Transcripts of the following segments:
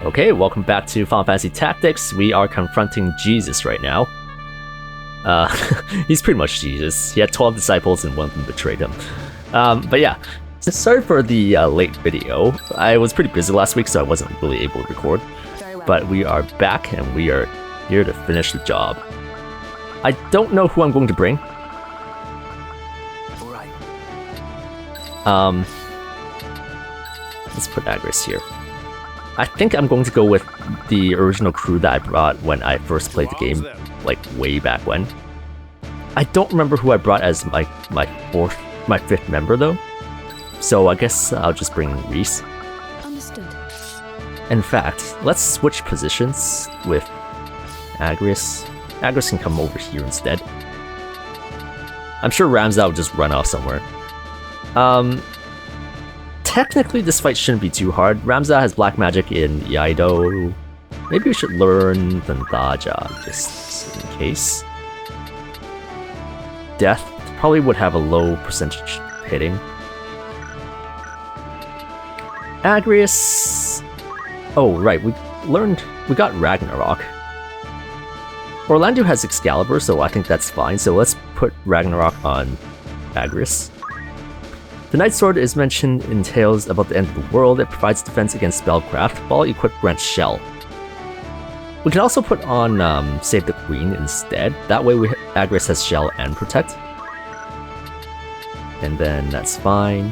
Okay, welcome back to Final Fantasy Tactics. We are confronting Jesus right now. He's pretty much Jesus. He had 12 disciples and one of them betrayed him. But yeah, sorry for the late video. I was pretty busy last week, so I wasn't really able to record. But we are back and we are here to finish the job. I don't know who I'm going to bring. Let's put Agrias here. I think I'm going to go with the original crew that I brought when I first played the game, like way back when. I don't remember who I brought as my fifth member though, so I guess I'll just bring Reis. Understood. In fact, let's switch positions with Agrias. Agrias can come over here instead. I'm sure Ramza will just run off somewhere. Technically, this fight shouldn't be too hard. Ramza has black magic in Meliadoul. Maybe we should learn the Déjà, just in case. Death probably would have a low percentage hitting. Agrias... Oh, right, we got Ragnarok. Orlandeau has Excalibur, so I think that's fine, so let's put Ragnarok on Agrias. The Night Sword is mentioned in Tales about the End of the World. It provides defense against spellcraft, while equipped grants Shell. We can also put on Save the Queen instead. That way Agrias has Shell and Protect. And then that's fine.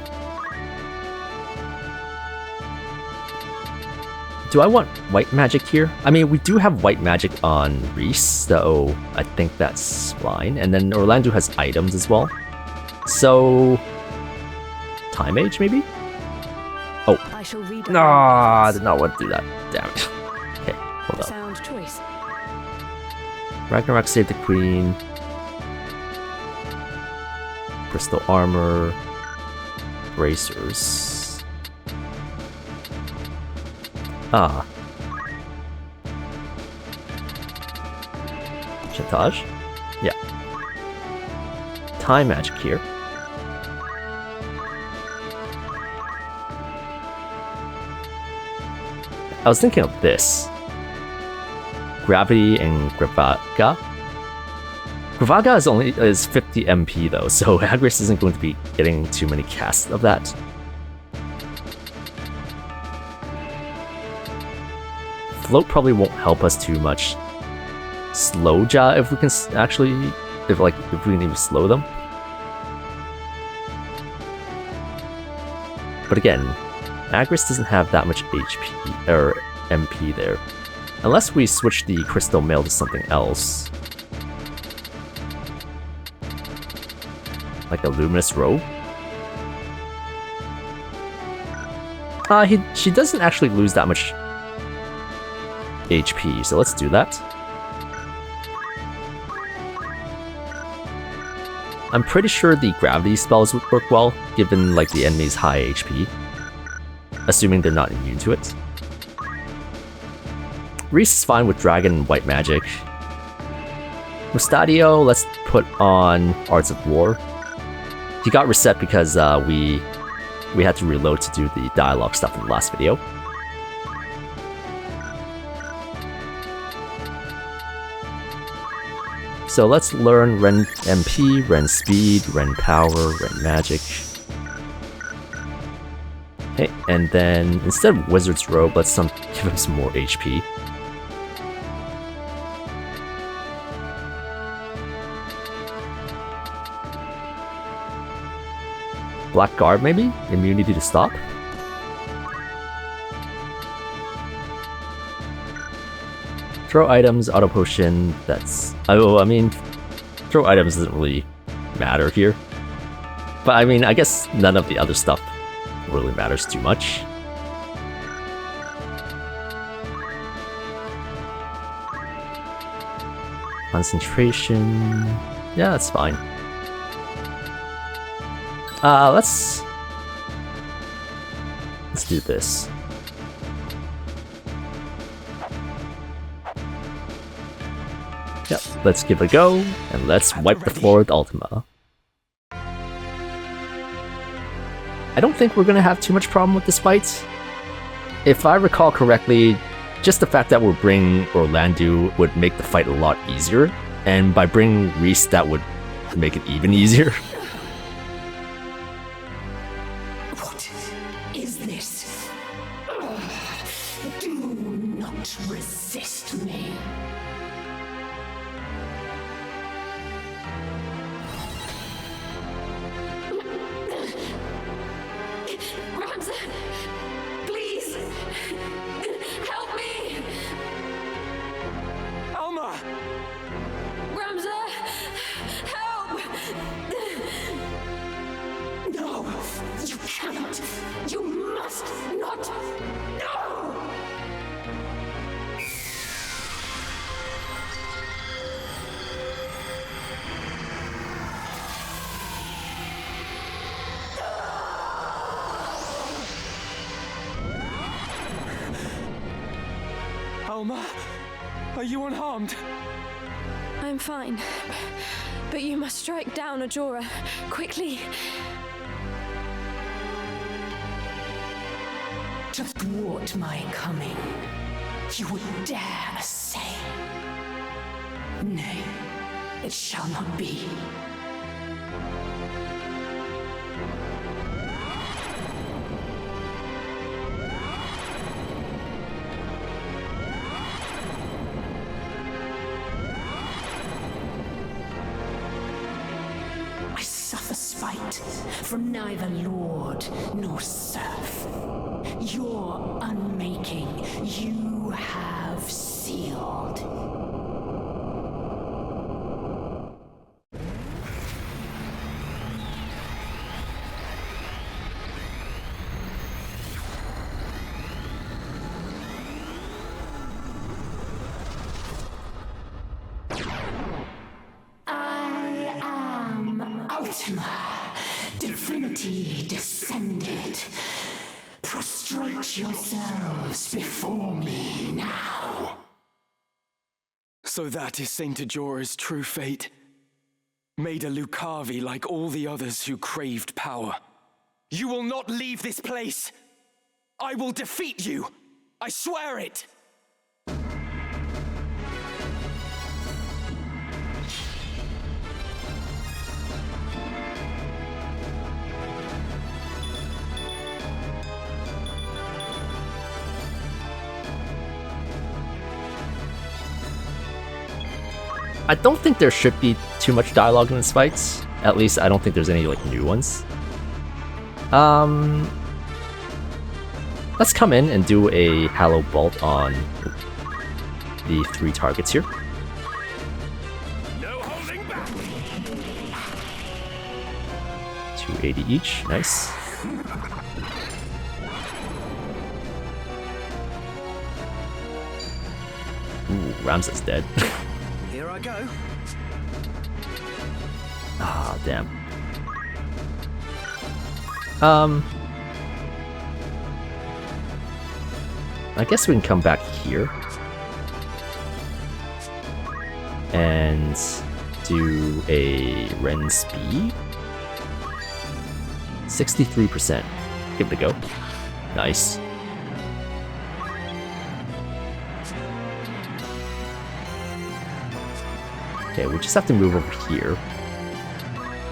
Do I want white magic here? I mean, we do have white magic on Reis, so I think that's fine. And then Orlandeau has items as well. So... Time Age, maybe? Oh. No, I did not want to do that. Damn it. Okay, hold on. Sound choice. Ragnarok saved the Queen. Crystal Armor. Bracers. Ah. Chantage? Yeah. Time Magic here. I was thinking of this. Gravity and Gravaga. Gravaga is 50 MP though, so Agrias isn't going to be getting too many casts of that. Float probably won't help us too much. Slow Ja if we can actually, if we can even slow them. But again, Agrias doesn't have that much HP or MP there, unless we switch the Crystal Mail to something else, like a Luminous Robe. She doesn't actually lose that much HP, so let's do that. I'm pretty sure the gravity spells would work well, given like the enemy's high HP. Assuming they're not immune to it. Reis is fine with Dragon and White Magic. Mustadio, let's put on Arts of War. He got reset because we had to reload to do the dialogue stuff in the last video. So let's learn Ren MP, Ren Speed, Ren Power, Ren Magic. Okay, and then instead of Wizard's Robe, let's give him some more HP. Black Garb maybe? Immunity to stop? Throw items, auto potion, that's... Oh, I mean, throw items doesn't really matter here. But I mean, I guess none of the other stuff really matters too much. Concentration... Yeah, that's fine. Let's do this. Yep, let's give it a go, and let's wipe the floor with Ultima. I don't think we're gonna have too much problem with this fight. If I recall correctly, just the fact that we're bringing Orlandeau would make the fight a lot easier, and by bringing Reis, that would make it even easier. What is this? Do not resist me. Ramza, please help me. Alma! Ramza, help! No, you cannot. You must not. No! Alma, are you unharmed? I'm fine, but you must strike down Ajora, quickly. To thwart my coming, you would dare say, nay, it shall not be. I suffer spite from neither lord nor serf. Your unmaking you have sealed. I am Ultima, divinity descended. Prostrate yourselves before me now. So that is Saint Ajora's true fate. Made a Lucavi like all the others who craved power. You will not leave this place. I will defeat you. I swear it. I don't think there should be too much dialogue in this fight. At least I don't think there's any like new ones. Let's come in and do a Hallow Bolt on the 3 targets here. No holding back. 280 each, nice. Ooh, Ramza's dead. Here I go. Ah, damn. I guess we can come back here and do a Ren speed. 63%. Give it a go. Nice. Okay, we just have to move over here.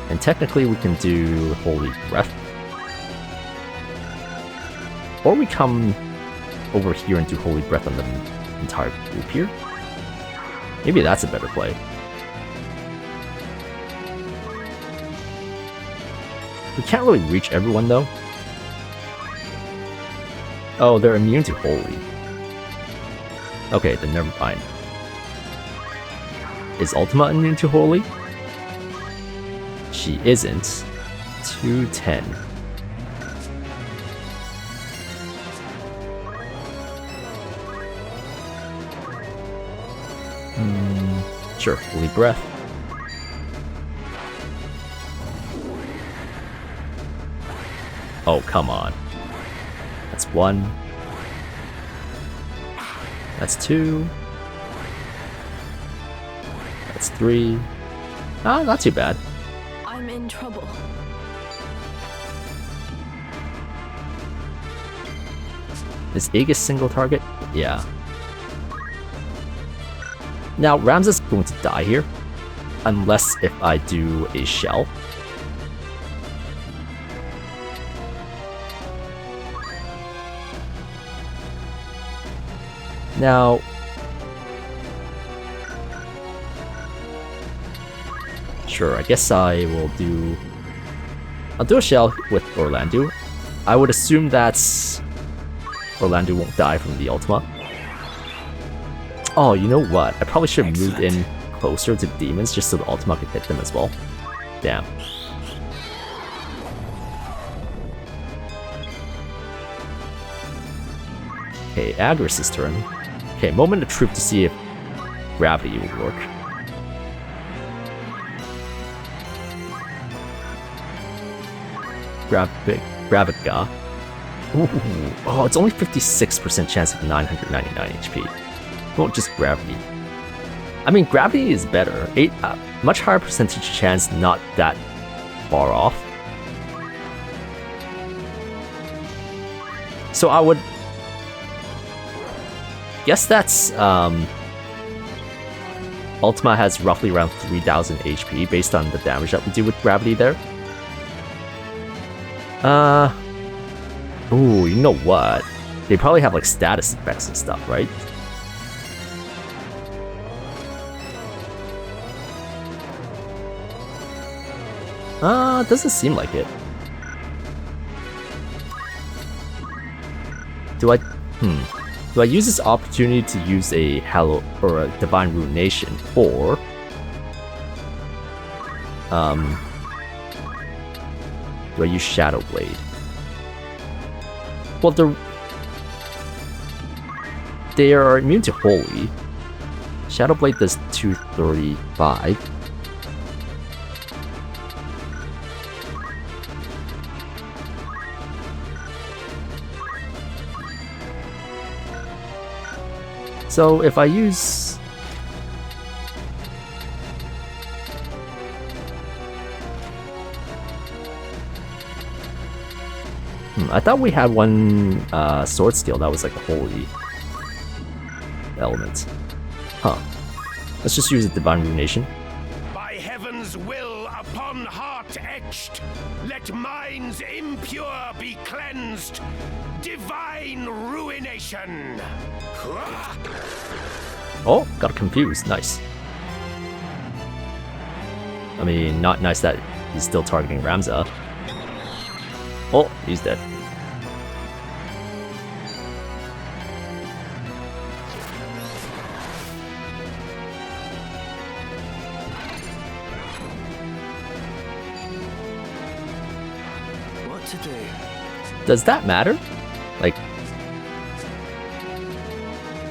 And technically we can do Holy Breath. Or we come over here and do Holy Breath on the entire group here. Maybe that's a better play. We can't really reach everyone though. Oh, they're immune to Holy. Okay, then never mind. Is Ultima immune to Holy? She isn't. 210. Sure, Holy Breath. Oh, come on. That's 1. That's 2. That's 3. Ah, not too bad. I'm in trouble. Is Aegis single target? Yeah. Now, Ramza's going to die here, unless if I do a shell. Now, sure, I guess I'll do a shell with Orlandeau. I would assume that Orlandeau won't die from the Ultima. Oh, you know what? I probably should have moved in closer to demons just so the Ultima could hit them as well. Damn. Okay, Agrias' turn. Okay, moment of truth to see if gravity will work. Gravica. Ooh. Oh, it's only 56% chance of 999 HP. Well, just gravity. I mean, gravity is better. Much higher percentage chance, not that far off. So I would guess that's Ultima has roughly around 3000 HP based on the damage that we do with gravity there. Ooh, you know what? They probably have like status effects and stuff, right? Doesn't seem like it. Do I use this opportunity to use a Hallow or a Divine Ruination, or do I use Shadow Blade? Well, they are immune to Holy. Shadow Blade does 235. So if I use... I thought we had one sword steel that was like a holy element. Huh. Let's just use a Divine Ruination. By heaven's will upon heart etched, let minds impure be cleansed. Divine Ruination! Oh, got confused. Nice. I mean, not nice that he's still targeting Ramza. Oh, he's dead. What to do? Does that matter? Like,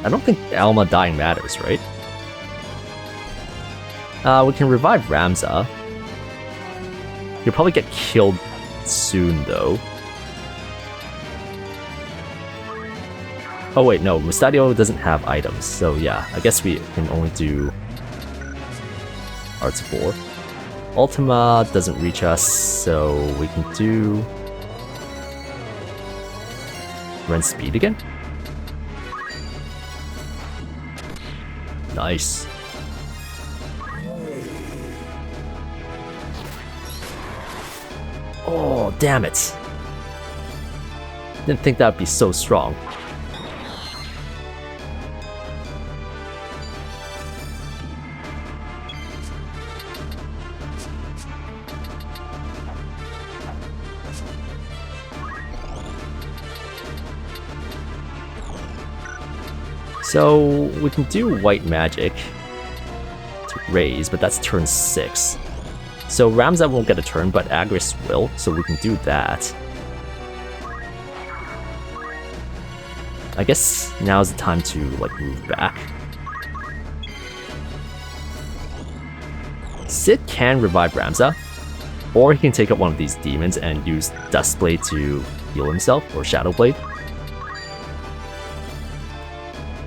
I don't think Alma dying matters, right? We can revive Ramza. He'll probably get killed soon, though. Oh wait, no, Mustadio doesn't have items, so yeah, I guess we can only do Arts 4. Ultima doesn't reach us, so we can do Run Speed again? Nice. Oh, damn it. Didn't think that would be so strong. So we can do white magic to Reis, but that's turn 6. So Ramza won't get a turn, but Agrias will, so we can do that. I guess now's the time to like move back. Sid can revive Ramza, or he can take up one of these demons and use Dustblade to heal himself, or Shadowblade.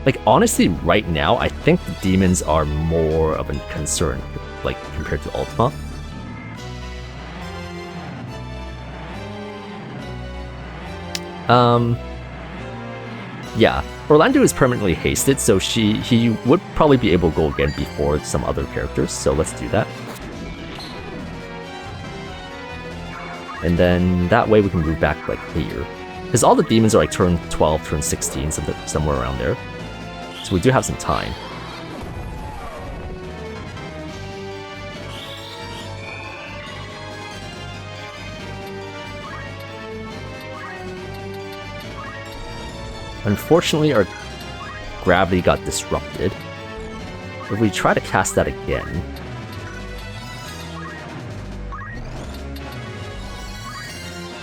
Like, honestly, right now, I think the demons are more of a concern, like, compared to Ultima. Yeah, Orlandeau is permanently hasted, so he would probably be able to go again before some other characters, so let's do that. And then that way we can move back like here. Because all the demons are like turn 12, turn 16, somewhere around there. So we do have some time. Unfortunately, our gravity got disrupted. If we try to cast that again...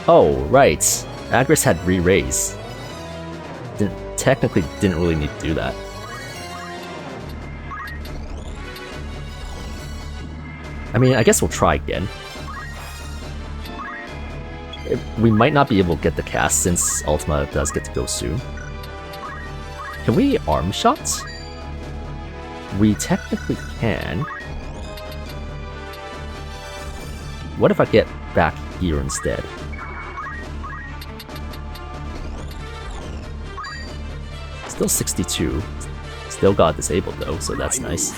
Oh, right. Agrias had re-raise. Technically didn't really need to do that. I mean, I guess we'll try again. We might not be able to get the cast since Ultima does get to go soon. Can we arm shots? We technically can. What if I get back here instead? Still 62. Still got disabled though, so that's nice.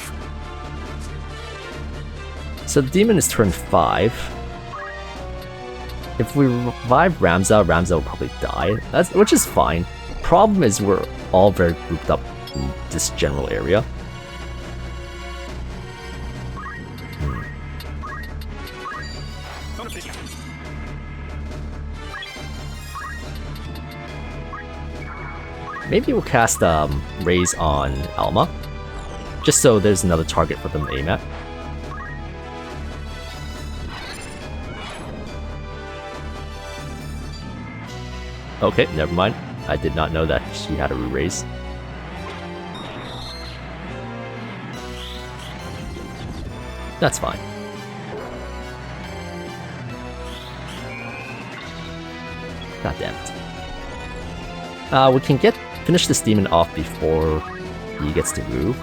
So the demon is turn 5. If we revive Ramza, Ramza will probably die, which is fine. Problem is we're all very grouped up in this general area. Maybe we'll cast Reis on Alma, just so there's another target for them to aim at. Okay, never mind. I did not know that she had a re-raise. That's fine. God damn it. We can finish this demon off before he gets to move.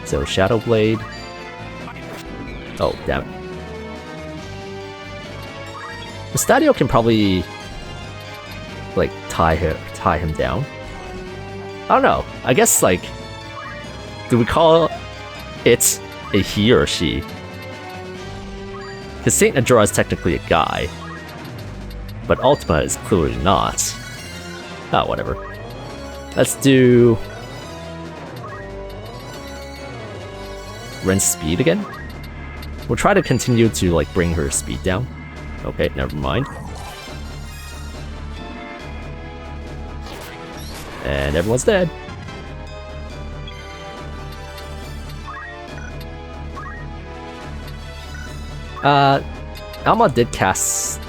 So Shadow Blade. Oh, damn it. Mustadio can probably like tie him down. I don't know. I guess like, do we call it a he or a she? Because Saint Ajora is technically a guy, but Ultima is clearly not. Oh, whatever. Let's do Ren's speed again. We'll try to continue to like bring her speed down. Okay, never mind. And everyone's dead. Alma did cast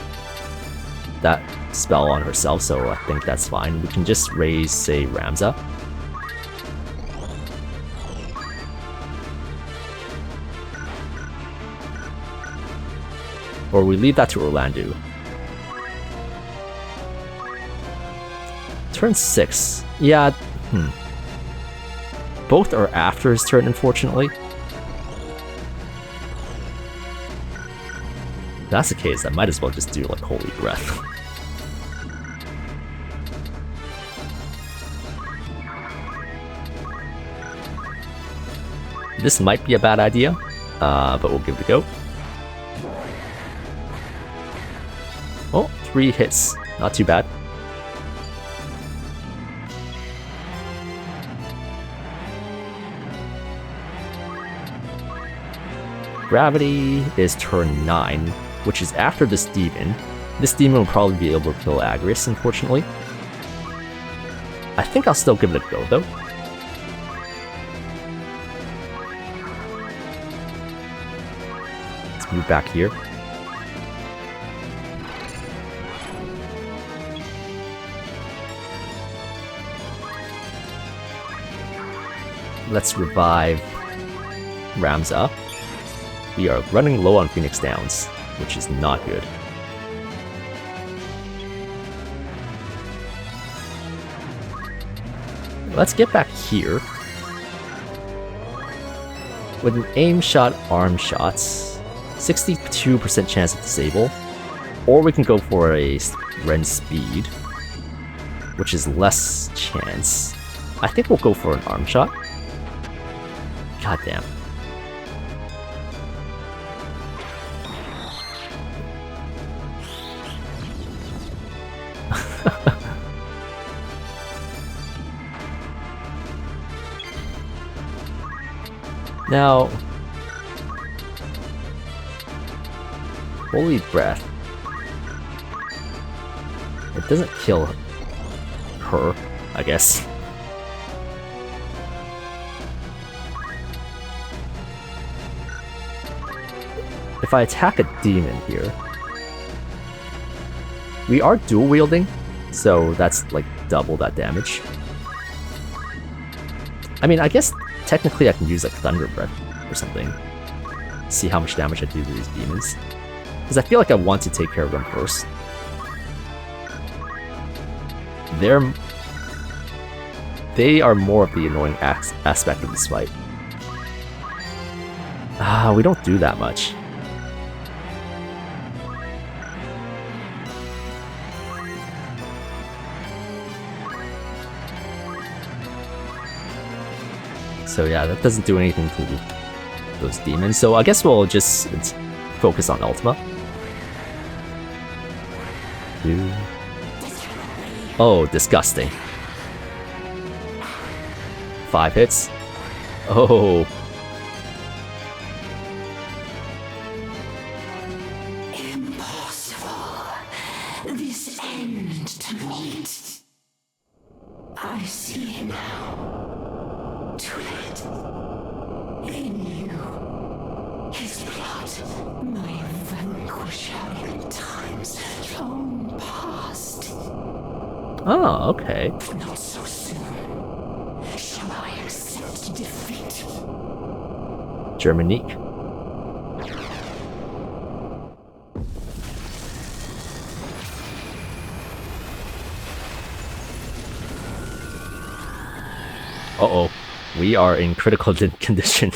that spell on herself, so I think that's fine. We can just raise, say, Ramza. Or we leave that to Orlandeau. Turn 6. Yeah, Both are after his turn, unfortunately. If that's the case, I might as well just do, like, Holy Breath. This might be a bad idea, but we'll give it a go. Oh, 3 hits. Not too bad. Gravity is turn 9, which is after this demon. This demon will probably be able to kill Agrias, unfortunately. I think I'll still give it a go, though. Let's move back here. Let's revive Ramza. We are running low on Phoenix Downs, which is not good. Let's get back here. With an aim shot, arm shots, 62% chance of disable, or we can go for a Ren speed. which is less chance. I think we'll go for an arm shot. God damn. Now, Holy Breath. It doesn't kill her, I guess. If I attack a demon here, we are dual wielding, so that's like double that damage. I mean, I guess technically I can use like Thunder Breath or something. See how much damage I do to these demons. Because I feel like I want to take care of them first. They are more of the annoying aspect of this fight. We don't do that much. So yeah, that doesn't do anything to those demons. So I guess we'll just focus on Ultima. Oh, disgusting. 5 hits. Oh. Impossible. This end to meet. I see it now. Too late. In you. His blood. My vanquisher in times long past. Oh, okay. Not so soon. Shall I accept defeat? Germanique. Uh-oh. We are in critical condition.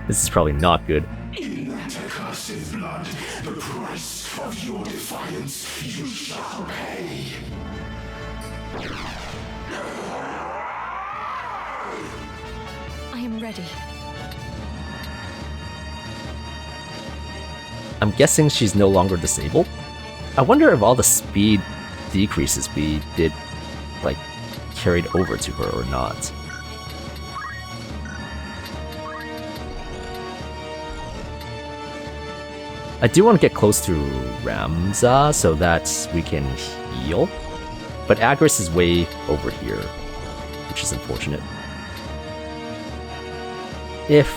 This is probably not good. In that accursed blood, the price of your defiance you shall pay. I am ready. I'm guessing she's no longer disabled. I wonder if all the speed decreases we did, like, carried over to her or not. I do want to get close to Ramza so that we can heal, but Agrias is way over here, which is unfortunate. If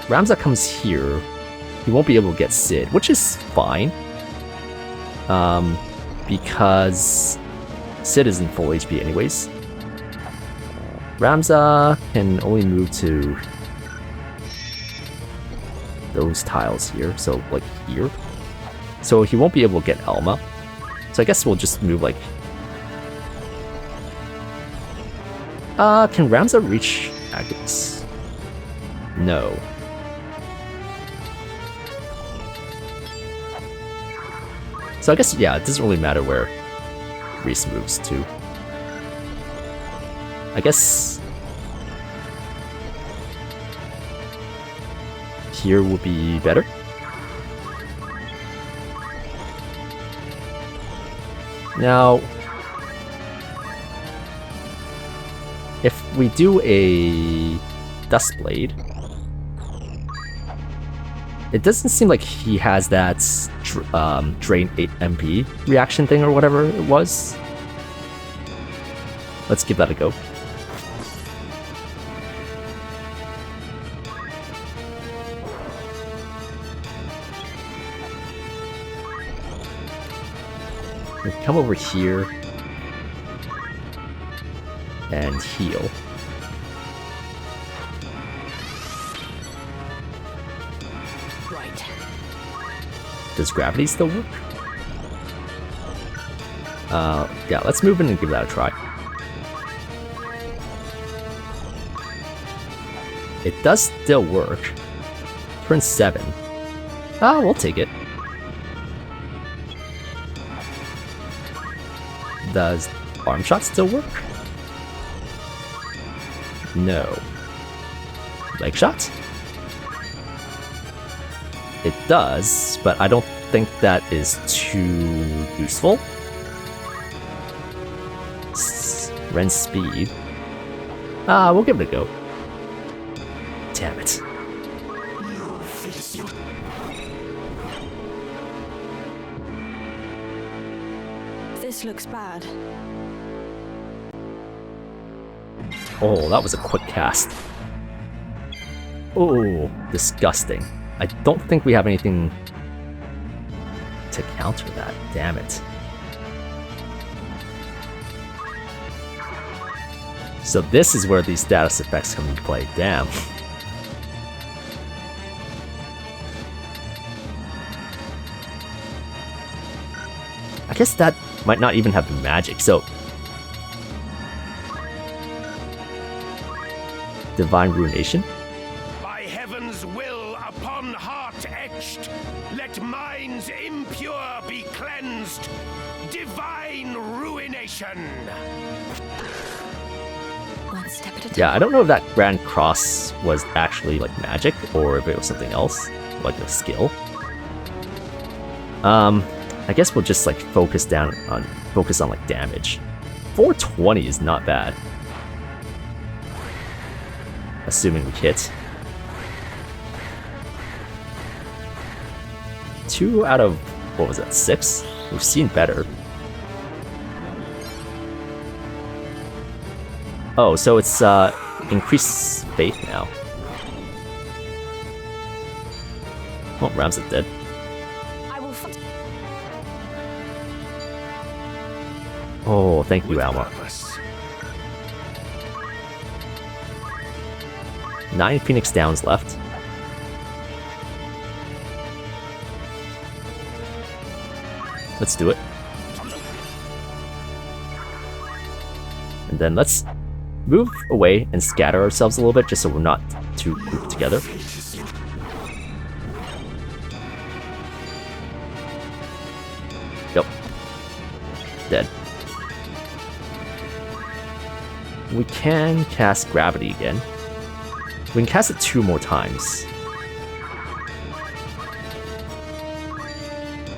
Ramza comes here, he won't be able to get Sid, which is fine, because Sid is in full HP anyways. Ramza can only move to those tiles here, so like here. So he won't be able to get Alma. So I guess we'll just move like... can Ramza reach Agrias? No. So I guess, yeah, it doesn't really matter where Reis moves to. I guess here would be better. Now, if we do a Dustblade, it doesn't seem like he has that drain 8 MP reaction thing or whatever it was. Let's give that a go. We come over here and heal. Right. Does gravity still work? Yeah, let's move in and give that a try. It does still work. Turn 7. We'll take it. Does arm shot still work? No. Leg shot? It does, but I don't think that is too useful. Ren speed. We'll give it a go. Damn it. This looks bad. Oh, that was a quick cast. Oh, disgusting. I don't think we have anything to counter that. Damn it. So this is where these status effects come into play. Damn. I guess that might not even have magic, so... Divine Ruination? By heaven's will upon heart etched, let minds impure be cleansed. Divine Ruination! One step at a time. Yeah, I don't know if that Grand Cross was actually like magic, or if it was something else, like a skill. I guess we'll just like focus on like damage. 420 is not bad. Assuming we hit. 2 out of, what was that, 6? We've seen better. Oh, so it's increased faith now. Oh, Ramza dead. Oh, thank you, Alma. 9 Phoenix Downs left. Let's do it. And then let's move away and scatter ourselves a little bit just so we're not too grouped together. Yep. Dead. We can cast Gravity again. We can cast it 2 more times.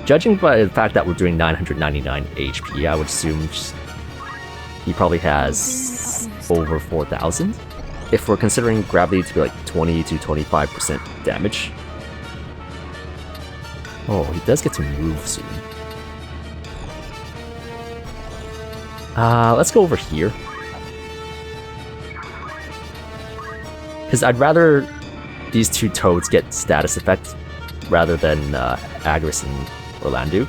Judging by the fact that we're doing 999 HP, I would assume he probably has over 4,000. If we're considering Gravity to be like 20 to 25% damage. Oh, he does get to move soon. Let's go over here. Because I'd rather these 2 toads get status effect rather than Agrias and Orlandeau.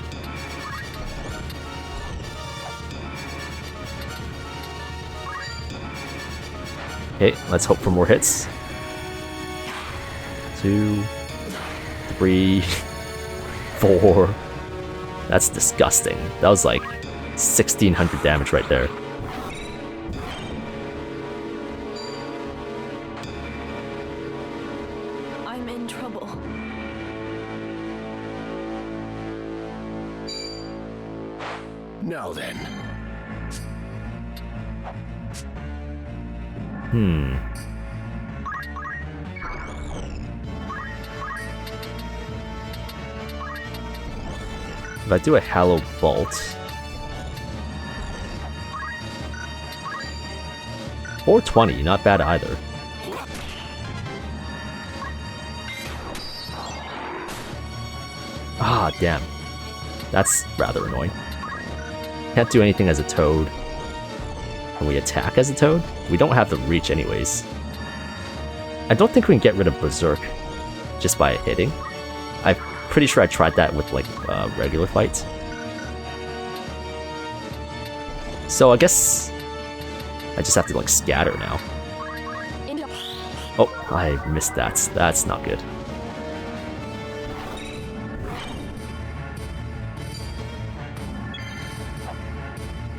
Okay, let's hope for more hits. 2, 3, 4. That's disgusting. That was like 1,600 damage right there. I'm in trouble. Now then. If I do a Hallowed Bolt... 420, not bad either. Ah, damn. That's rather annoying. Can't do anything as a toad. Can we attack as a toad? We don't have the reach anyways. I don't think we can get rid of Berserk just by hitting. I'm pretty sure I tried that with like regular fights. So I guess I just have to like scatter now. Oh, I missed that. That's not good.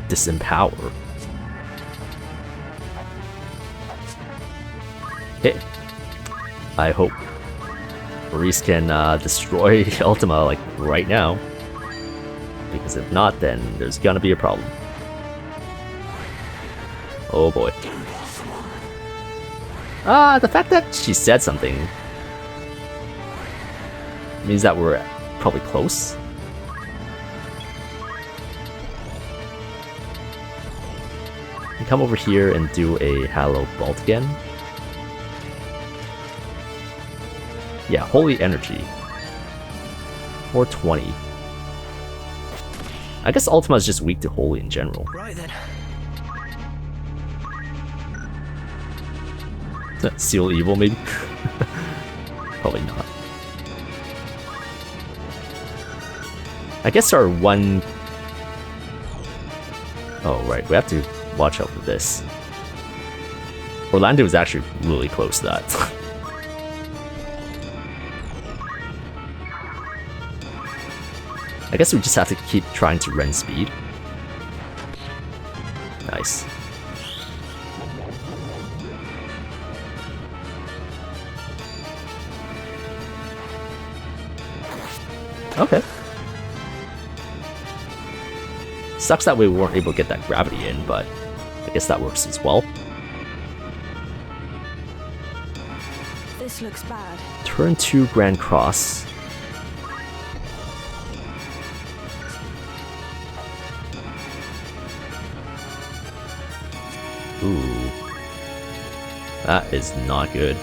Disempower. Okay. I hope Reis can destroy Ultima like right now. Because if not, then there's gonna be a problem. Oh boy. The fact that she said something means that we're probably close. You come over here and do a Hallow Bolt again. Yeah, Holy Energy. 420. I guess Ultima is just weak to Holy in general. Right then. Seal Evil, maybe? Probably not. I guess our one... Oh, right, we have to watch out for this. Orlandeau is actually really close to that. I guess we just have to keep trying to run speed. Nice. Okay. Sucks that we weren't able to get that gravity in, but I guess that works as well. This looks bad. Turn 2 Grand Cross. Ooh. That is not good.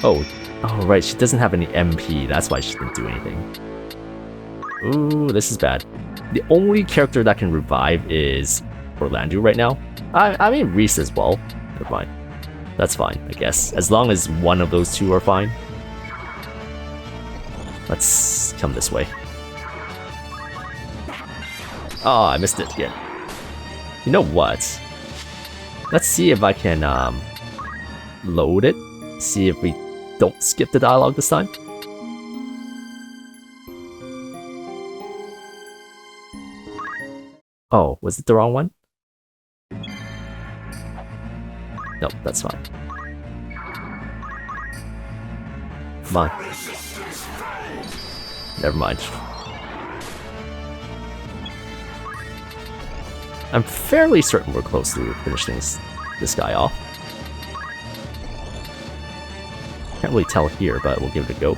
Oh right, she doesn't have any MP, that's why she didn't do anything. Ooh, this is bad. The only character that can revive is Orlandeau right now. I mean Reis as well. Never mind. That's fine, I guess. As long as one of those two are fine. Let's come this way. Oh, I missed it again. You know what? Let's see if I can load it. See if we don't skip the dialogue this time. Oh, was it the wrong one? No, that's fine. Come on. Never mind. I'm fairly certain we're close to finishing this guy off. Can't really tell here, but we'll give it a go.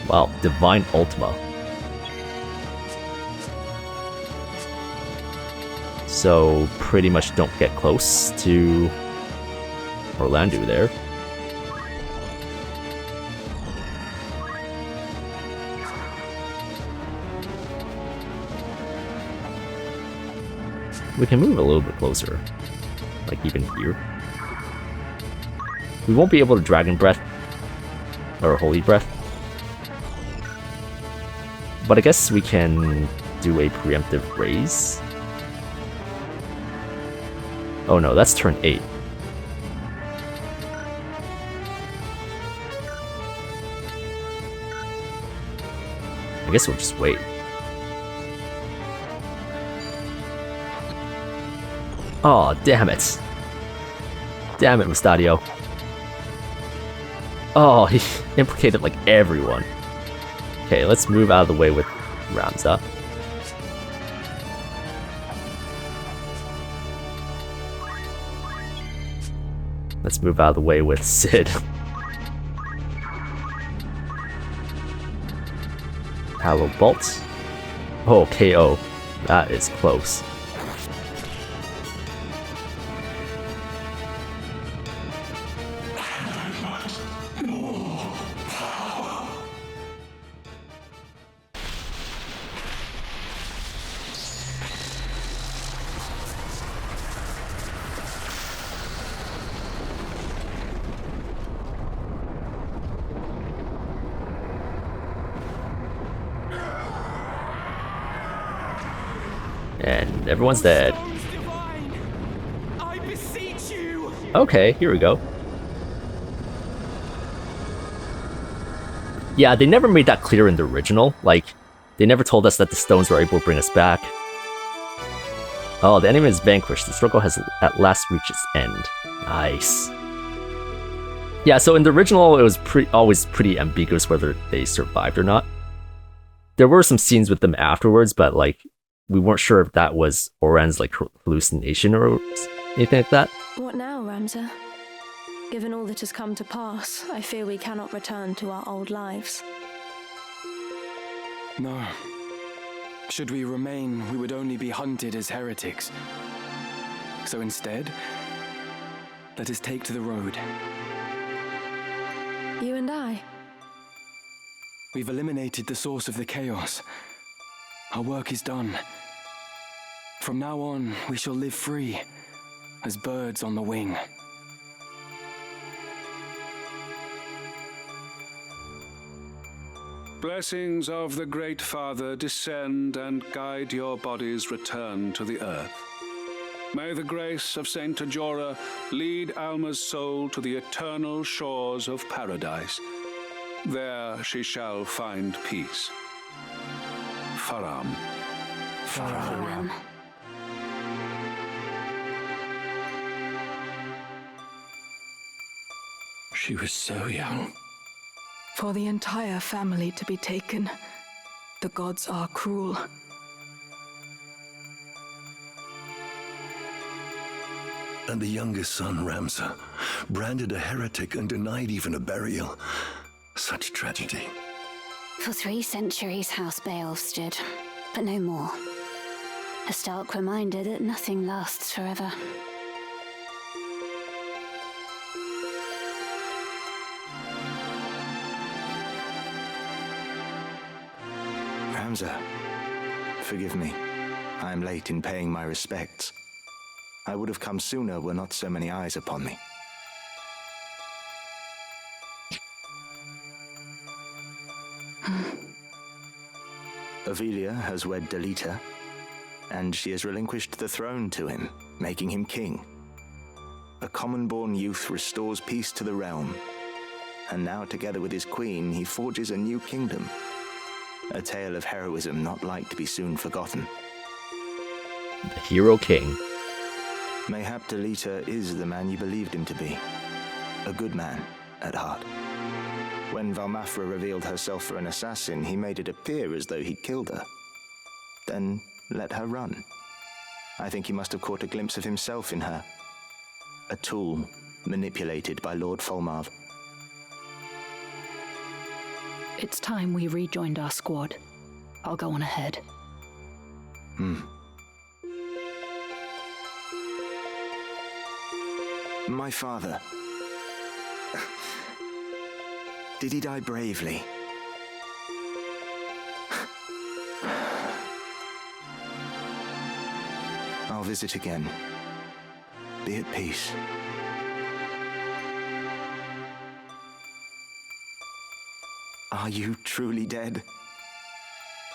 Wow, Divine Ultima. So pretty much don't get close to Orlandeau there. We can move a little bit closer, like even here. We won't be able to Dragon Breath or Holy Breath, but I guess we can do a preemptive raise. Oh no, that's turn 8. I guess we'll just wait. Oh, damn it. Damn it, Mustadio. Oh, he implicated like everyone. Okay, let's move out of the way with Ramza. Let's move out of the way with Sid. Hallow Bolt. Oh, KO. That is close. And everyone's dead. I beseech you. Okay, here we go. Yeah, they never made that clear in the original. Like, they never told us that the stones were able to bring us back. Oh, the enemy is vanquished. The struggle has at last reached its end. Nice. Yeah, so in the original, it was always pretty ambiguous whether they survived or not. There were some scenes with them afterwards, but like, we weren't sure if that was Oran's like hallucination or anything like that. What now, Ramza? Given all that has come to pass, I fear we cannot return to our old lives. No. Should we remain, we would only be hunted as heretics. So instead, let us take to the road. You and I? We've eliminated the source of the chaos. Our work is done. From now on, we shall live free, as birds on the wing. Blessings of the Great Father descend and guide your body's return to the earth. May the grace of Saint Déjà lead Alma's soul to the eternal shores of paradise. There she shall find peace. Faram. Faram. She was so young. For the entire family to be taken, the gods are cruel. And the youngest son, Ramza, branded a heretic and denied even a burial. Such tragedy. For 3 centuries, House Beowulf stood, but no more. A stark reminder that nothing lasts forever. Ramza, forgive me. I am late in paying my respects. I would have come sooner were not so many eyes upon me. Avelia has wed Delita, and she has relinquished the throne to him, making him king. A common-born youth restores peace to the realm, and now together with his queen, he forges a new kingdom. A tale of heroism not like to be soon forgotten. The Hero King. Mayhap Delita is the man you believed him to be. A good man, at heart. When Valmafra revealed herself for an assassin, he made it appear as though he'd killed her. Then let her run. I think he must have caught a glimpse of himself in her. A tool manipulated by Lord Folmarv. It's time we rejoined our squad. I'll go on ahead. My father. Did he die bravely? I'll visit again. Be at peace. Are you truly dead?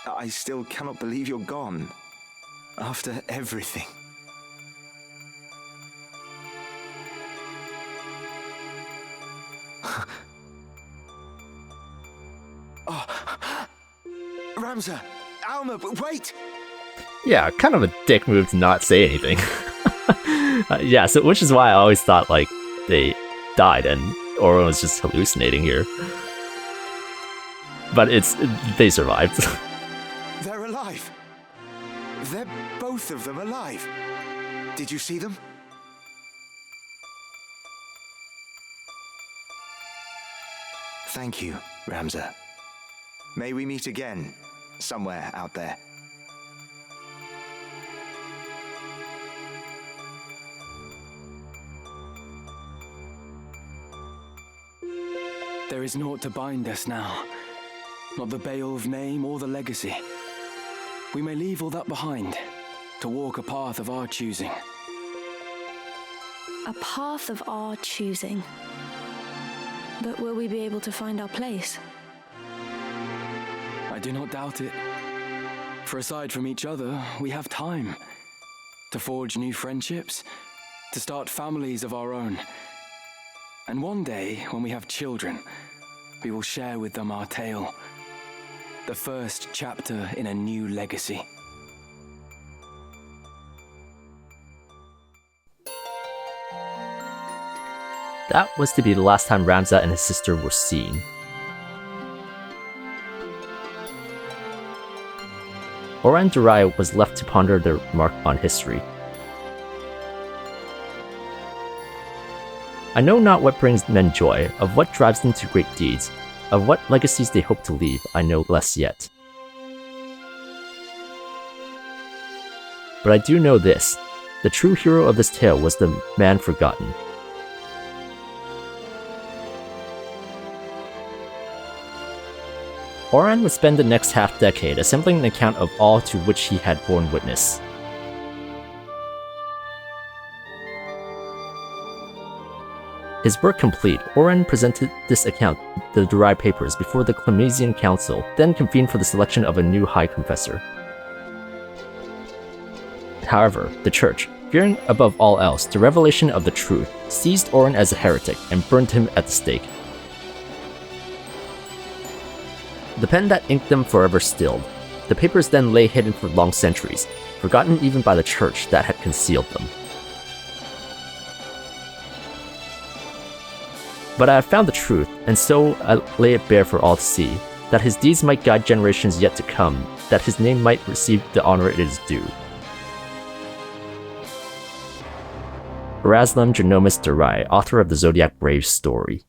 I still cannot believe you're gone. After everything. Ramza! Alma, wait! Yeah, kind of a dick move to not say anything. Yeah, so which is why I always thought like they died and Oren was just hallucinating here. But they survived. They're alive! They're both of them alive! Did you see them? Thank you, Ramza. May we meet again, somewhere out there. There is naught to bind us now. Not the Beowulf name or the legacy. We may leave all that behind, to walk a path of our choosing. A path of our choosing. But will we be able to find our place? I do not doubt it. For aside from each other, we have time. To forge new friendships, to start families of our own. And one day, when we have children, we will share with them our tale. The first chapter in a new legacy. That was to be the last time Ramza and his sister were seen. Orlandeau was left to ponder their mark on history. I know not what brings men joy, of what drives them to great deeds, of what legacies they hope to leave, I know less yet. But I do know this, the true hero of this tale was the man forgotten. Oran would spend the next half-decade assembling an account of all to which he had borne witness. His work complete, Oran presented this account, the derived papers, before the Clemesian Council, then convened for the selection of a new High Confessor. However, the Church, fearing above all else the revelation of the truth, seized Oran as a heretic and burned him at the stake. The pen that inked them forever stilled. The papers then lay hidden for long centuries, forgotten even by the Church that had concealed them. But I have found the truth, and so I lay it bare for all to see, that his deeds might guide generations yet to come, that his name might receive the honor it is due. Eraslam Genomus Durai, author of the Zodiac Brave Story.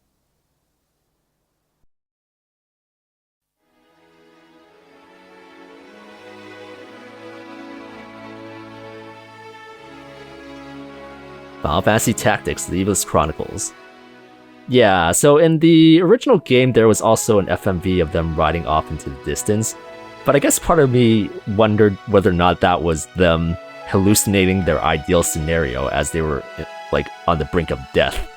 Final Fantasy Tactics, the Ivalice Chronicles. Yeah, so in the original game, there was also an FMV of them riding off into the distance, but I guess part of me wondered whether or not that was them hallucinating their ideal scenario as they were, like, on the brink of death.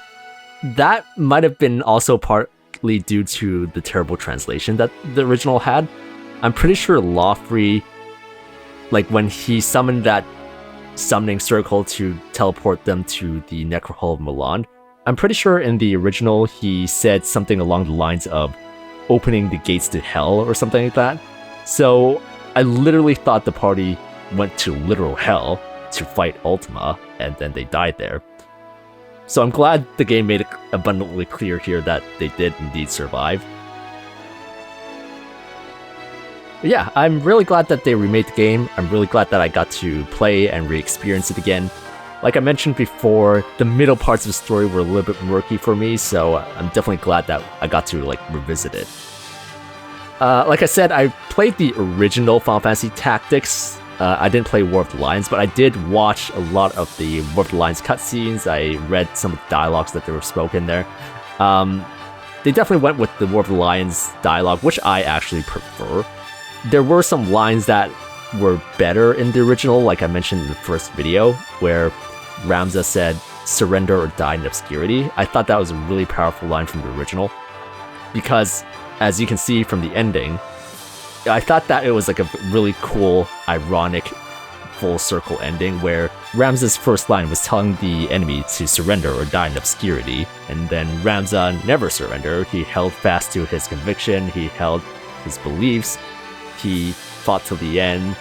That might have been also partly due to the terrible translation that the original had. I'm pretty sure Lawfree, like, when he summoned that summoning circle to teleport them to the Necrohol of Mullonde, I'm pretty sure in the original he said something along the lines of opening the gates to hell or something like that. So I literally thought the party went to literal hell to fight Ultima, and then they died there. So I'm glad the game made it abundantly clear here that they did indeed survive. But yeah, I'm really glad that they remade the game. I'm really glad that I got to play and re-experience it again. Like I mentioned before, the middle parts of the story were a little bit murky for me, so I'm definitely glad that I got to revisit it. Like I said, I played the original Final Fantasy Tactics. I didn't play War of the Lions, but I did watch a lot of the War of the Lions cutscenes. I read some of the dialogues that were spoken there. They definitely went with the War of the Lions dialogue, which I actually prefer. There were some lines that were better in the original, like I mentioned in the first video, where Ramza said, "Surrender or die in obscurity." I thought that was a really powerful line from the original, because as you can see from the ending, I thought that it was like a really cool, ironic, full circle ending where Ramza's first line was telling the enemy to surrender or die in obscurity, and then Ramza never surrendered. He held fast to his conviction, he held his beliefs, he fought till the end,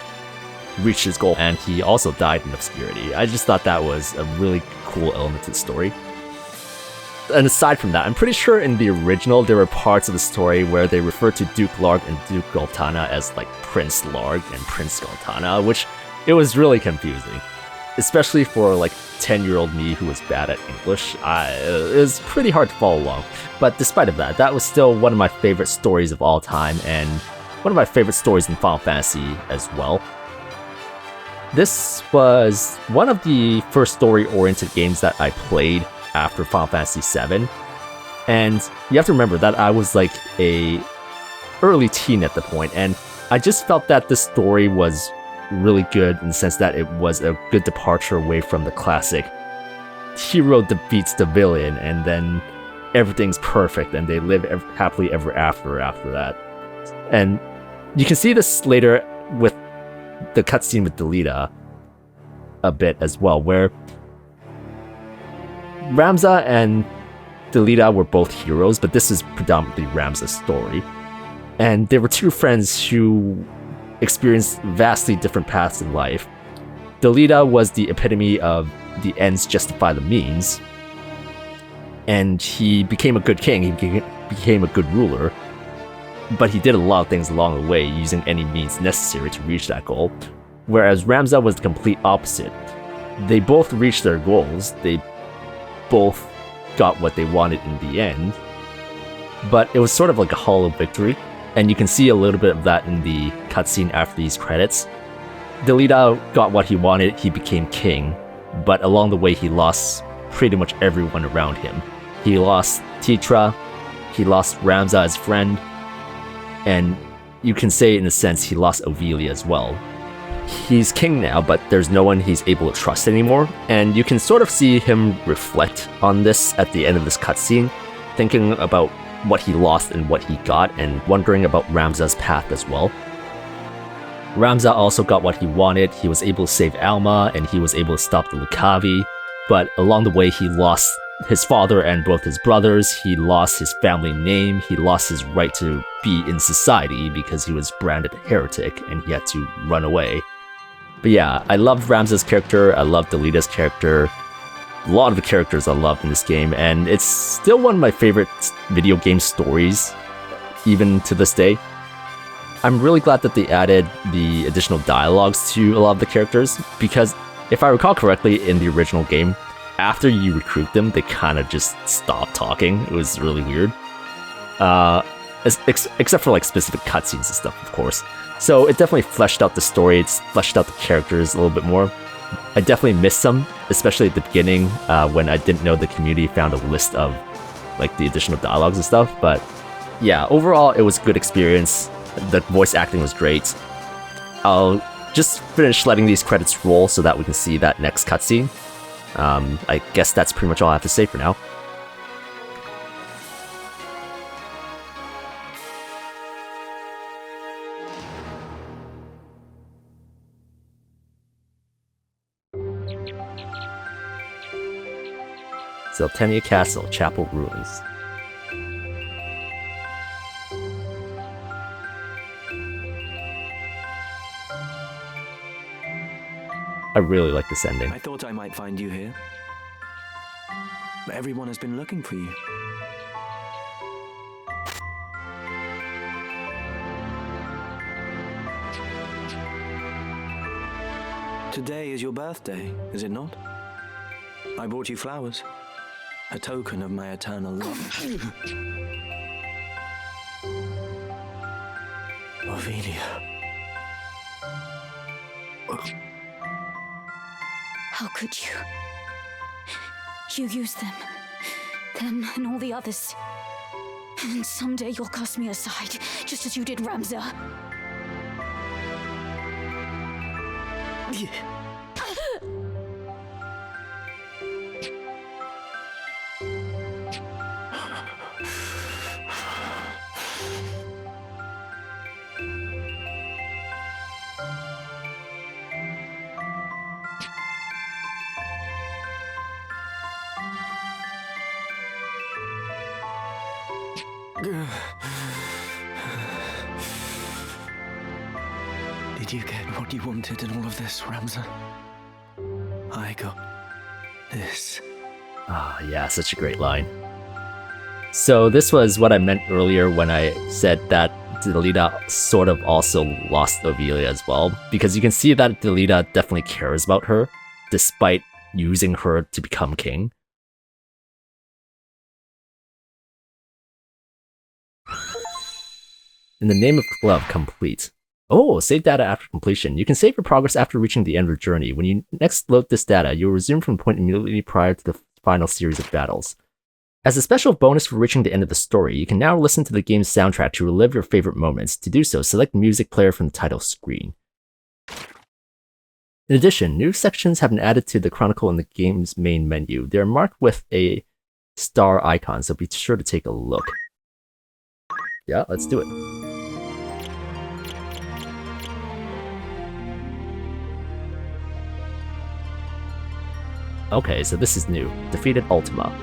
reached his goal, and he also died in obscurity. I just thought that was a really cool element to the story. And aside from that, I'm pretty sure in the original there were parts of the story where they referred to Duke Larg and Duke Goltana as like Prince Larg and Prince Goltana, which it was really confusing. Especially for like 10-year-old me who was bad at English. It was pretty hard to follow along. But despite of that, that was still one of my favorite stories of all time, and one of my favorite stories in Final Fantasy as well. This was one of the first story-oriented games that I played after Final Fantasy VII, and you have to remember that I was like a early teen at the point, and I just felt that this story was really good in the sense that it was a good departure away from the classic hero defeats the villain and then everything's perfect and they live happily ever after that. And you can see this later with the cutscene with Delita a bit as well, where Ramza and Delita were both heroes, but this is predominantly Ramza's story. And they were two friends who experienced vastly different paths in life. Delita was the epitome of the ends justify the means, and he became a good king, he became a good ruler, but he did a lot of things along the way using any means necessary to reach that goal, whereas Ramza was the complete opposite. They both reached their goals, they both got what they wanted in the end, but it was sort of like a hollow victory, and you can see a little bit of that in the cutscene after these credits. Delita got what he wanted, he became king, but along the way he lost pretty much everyone around him. He lost Titra, he lost Ramza as friend, and you can say in a sense he lost Ophelia as well. He's king now, but there's no one he's able to trust anymore, and you can sort of see him reflect on this at the end of this cutscene, thinking about what he lost and what he got, and wondering about Ramza's path as well. Ramza also got what he wanted, he was able to save Alma, and he was able to stop the Lucavi, but along the way he lost his father and both his brothers, he lost his family name, he lost his right to be in society because he was branded a heretic and he had to run away. But yeah, I loved Ramza's character, I loved Delita's character, a lot of the characters I loved in this game, and it's still one of my favorite video game stories, even to this day. I'm really glad that they added the additional dialogues to a lot of the characters, because if I recall correctly in the original game, after you recruit them, they kind of just stop talking. It was really weird. Except for like specific cutscenes and stuff, of course. So it definitely fleshed out the story, it's fleshed out the characters a little bit more. I definitely missed some, especially at the beginning, when I didn't know the community found a list of like the additional dialogues and stuff. But yeah, overall it was a good experience. The voice acting was great. I'll just finish letting these credits roll so that we can see that next cutscene. I guess that's pretty much all I have to say for now. Zeltenia Castle, Chapel Ruins. I really like this ending. I thought I might find you here. Everyone has been looking for you. Today is your birthday, is it not? I brought you flowers. A token of my eternal love. Ophelia. How could you? You used them and all the others. And someday you'll cast me aside, just as you did Ramza. Did you get what you wanted in all of this, Ramza? I got this. Ah, yeah, such a great line. So this was what I meant earlier when I said that Delita sort of also lost Ophelia as well, because you can see that Delita definitely cares about her, despite using her to become king. In the name of love, complete. Oh, save data after completion. You can save your progress after reaching the end of the journey. When you next load this data, you'll resume from the point immediately prior to the final series of battles. As a special bonus for reaching the end of the story, you can now listen to the game's soundtrack to relive your favorite moments. To do so, select the music player from the title screen. In addition, new sections have been added to the Chronicle in the game's main menu. They are marked with a star icon, so be sure to take a look. Yeah, let's do it. Okay, so this is new. Defeated Ultima.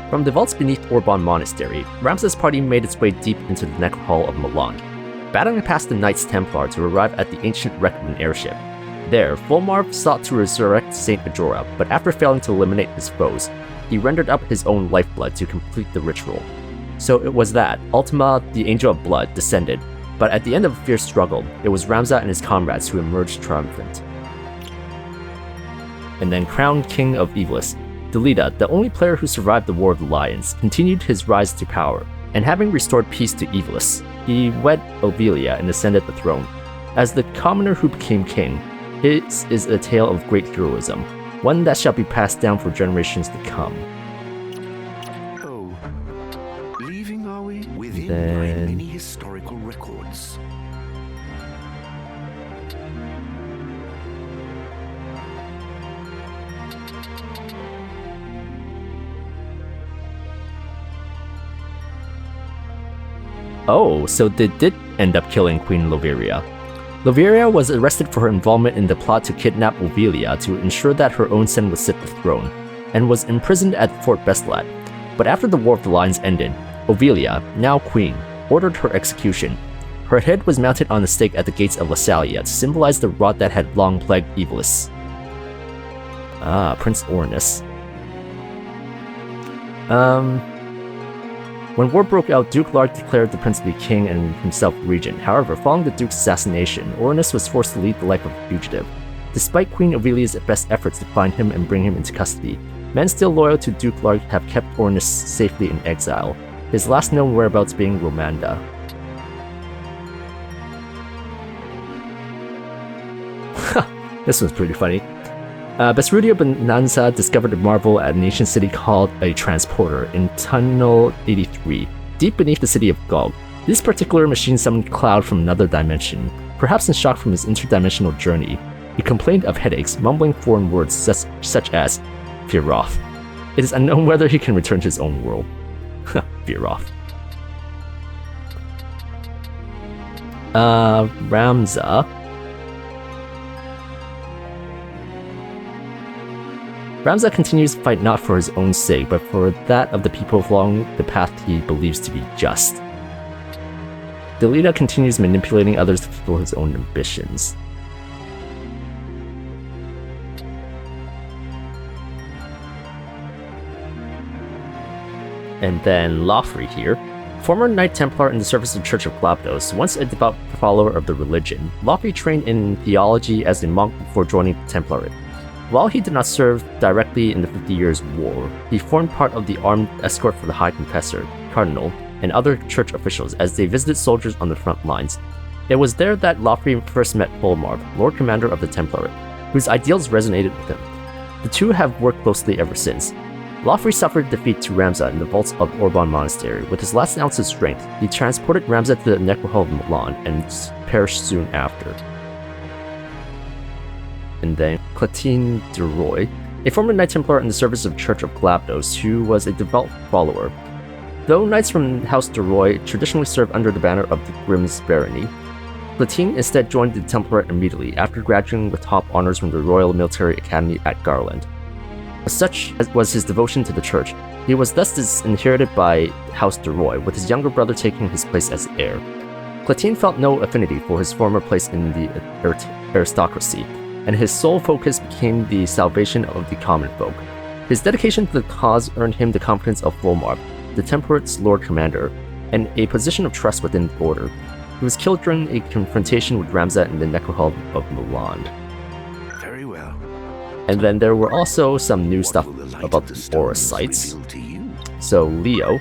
From the vaults beneath Orban Monastery, Ramza's party made its way deep into the Necrohol of Mullonde, battling past the Knights Templar to arrive at the ancient Requiem Airship. There, Volmarv sought to resurrect Saint Majora, but after failing to eliminate his foes, he rendered up his own lifeblood to complete the ritual. So it was that Ultima, the Angel of Blood, descended, but at the end of a fierce struggle, it was Ramza and his comrades who emerged triumphant. And then crowned King of Ivalice, Delita, the only player who survived the War of the Lions, continued his rise to power, and having restored peace to Ivalice, he wed Ovilia and ascended the throne. As the commoner who became king, his is a tale of great heroism, one that shall be passed down for generations to come. Oh, leaving are we? Within Then... many historical records. Oh, so they did end up killing Queen Loveria. Loveria was arrested for her involvement in the plot to kidnap Ovilia to ensure that her own son would sit the throne, and was imprisoned at Fort Bestlat. But after the War of the Lions ended, Ovilia, now queen, ordered her execution. Her head was mounted on a stake at the gates of Lassalia to symbolize the rot that had long plagued Ivalice. Ah, Prince Ornis. When war broke out, Duke Larg declared the prince to be king and himself regent. However, following the duke's assassination, Ornis was forced to lead the life of a fugitive. Despite Queen Ovilia's best efforts to find him and bring him into custody, men still loyal to Duke Larg have kept Ornis safely in exile, his last known whereabouts being Romanda. This one's pretty funny. Besrudio Bonanza discovered a marvel at an ancient city called a transporter in Tunnel 83, deep beneath the city of Gog. This particular machine summoned Cloud from another dimension. Perhaps in shock from his interdimensional journey, he complained of headaches, mumbling foreign words such as Firoth. It is unknown whether he can return to his own world. Firoth. Ramza. Ramza continues to fight not for his own sake, but for that of the people along the path he believes to be just. Delita continues manipulating others to fulfill his own ambitions. And then Lothri here. Former Knight Templar in the service of the Church of Glapdos, once a devout follower of the religion, Lothri trained in theology as a monk before joining the Template. While he did not serve directly in the 50 Years' War, he formed part of the armed escort for the High Confessor, Cardinal, and other church officials as they visited soldiers on the front lines. It was there that Lothri first met Volmarv, Lord Commander of the Template, whose ideals resonated with him. The two have worked closely ever since. Lothri suffered defeat to Ramza in the vaults of Orban Monastery. With his last ounce of strength, he transported Ramza to the Necrohol of Mullonde and perished soon after. And then Clatine de Roy, a former Knight Templar in the service of Church of Glapdos, who was a devout follower. Though knights from House de Roy traditionally served under the banner of the Grimm's barony, Clatine instead joined the Template immediately after graduating with top honors from the Royal Military Academy at Garland. As such as was his devotion to the church, he was thus disinherited by House de Roy, with his younger brother taking his place as heir. Clatine felt no affinity for his former place in the aristocracy, and his sole focus became the salvation of the common folk. His dedication to the cause earned him the confidence of Volmarv, the Template's Lord Commander, and a position of trust within the order. He was killed during a confrontation with Ramza in the Necrohol of Mullonde. Very well. And then there were also some new stuff about the Aura sites. So Leo.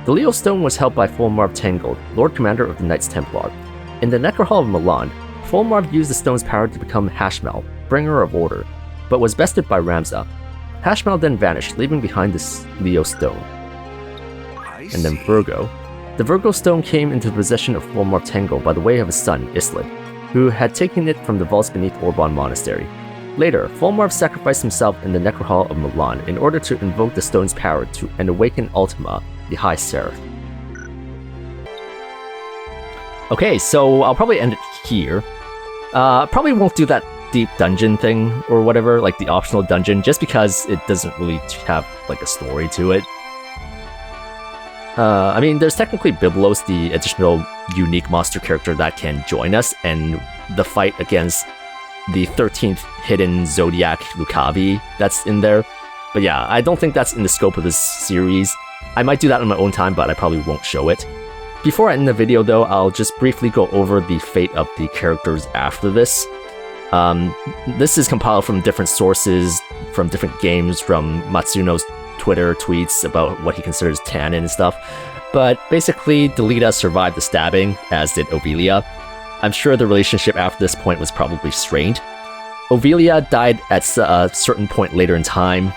The Leo Stone was held by Volmarv Tangold, Lord Commander of the Knights Templar. In the Necrohol of Mullonde, Volmarv used the stone's power to become Hashmal, bringer of order, but was bested by Ramza. Hashmal then vanished, leaving behind this Leo Stone. And then Virgo. The Virgo Stone came into the possession of Volmarv Tangold by the way of his son, Islid, who had taken it from the vaults beneath Orban Monastery. Later, Volmarv sacrificed himself in the Necrohol of Mullonde in order to invoke the stone's power and awaken Ultima, the High Seraph. Okay, so I'll probably end it here. Probably won't do that deep dungeon thing or whatever, like the optional dungeon, just because it doesn't really have like a story to it. I mean, there's technically Biblos, the additional unique monster character that can join us, and the fight against the 13th hidden Zodiac Lucavi that's in there. But yeah, I don't think that's in the scope of this series. I might do that on my own time, but I probably won't show it. Before I end the video though, I'll just briefly go over the fate of the characters after this. This is compiled from different sources, from different games, from Matsuno's Twitter tweets about what he considers canon and stuff. But basically, Delita survived the stabbing, as did Ovilia. I'm sure the relationship after this point was probably strained. Ovilia died at a certain point later in time,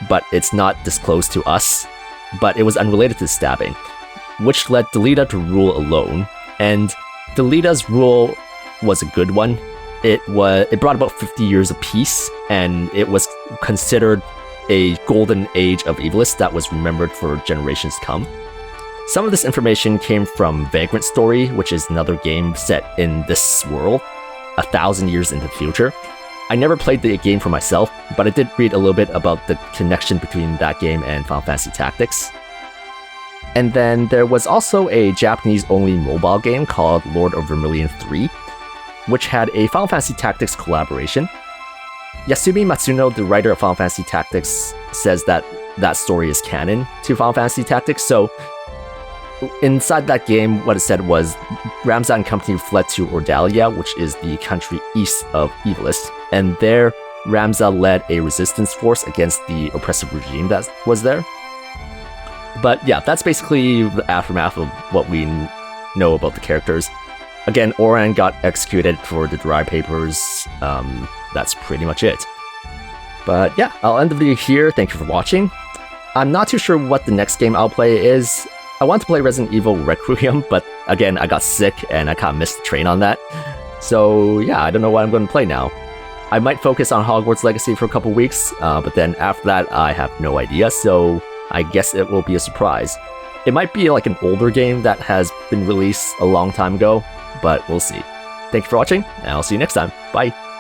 but it's not disclosed to us. But it was unrelated to the stabbing, which led Delita to rule alone. And Delita's rule was a good one. It brought about 50 years of peace, and it was considered a golden age of Ivalice that was remembered for generations to come. Some of this information came from Vagrant Story, which is another game set in this world, 1,000 years into the future. I never played the game for myself, but I did read a little bit about the connection between that game and Final Fantasy Tactics. And then there was also a Japanese-only mobile game called Lord of Vermilion 3, which had a Final Fantasy Tactics collaboration. Yasumi Matsuno, the writer of Final Fantasy Tactics, says that that story is canon to Final Fantasy Tactics, so inside that game, what it said was Ramza and company fled to Ordalia, which is the country east of Ivalice, and there Ramza led a resistance force against the oppressive regime that was there. But yeah, that's basically the aftermath of what we know about the characters. Again, Oran got executed for the Dry Papers. That's pretty much it. But yeah, I'll end the video here. Thank you for watching. I'm not too sure what the next game I'll play is. I want to play Resident Evil Requiem, but again, I got sick and I kind of missed the train on that. So yeah, I don't know what I'm going to play now. I might focus on Hogwarts Legacy for a couple weeks, but then after that, I have no idea, so I guess it will be a surprise. It might be like an older game that has been released a long time ago, but we'll see. Thank you for watching, and I'll see you next time. Bye!